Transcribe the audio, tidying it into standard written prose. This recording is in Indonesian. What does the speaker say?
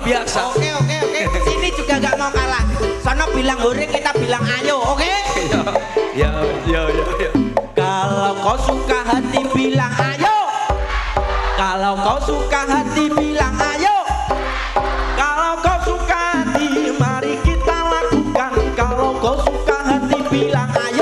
biasa. Oke. Sini juga nggak mau kalah. Sono bilang hore, kita bilang ayo, oke? Ya. Kalau kau suka hati bilang ayo. Kalau kau suka hati bilang ayo. Kalau kau suka hati mari kita lakukan. Kalau kau suka hati bilang ayo.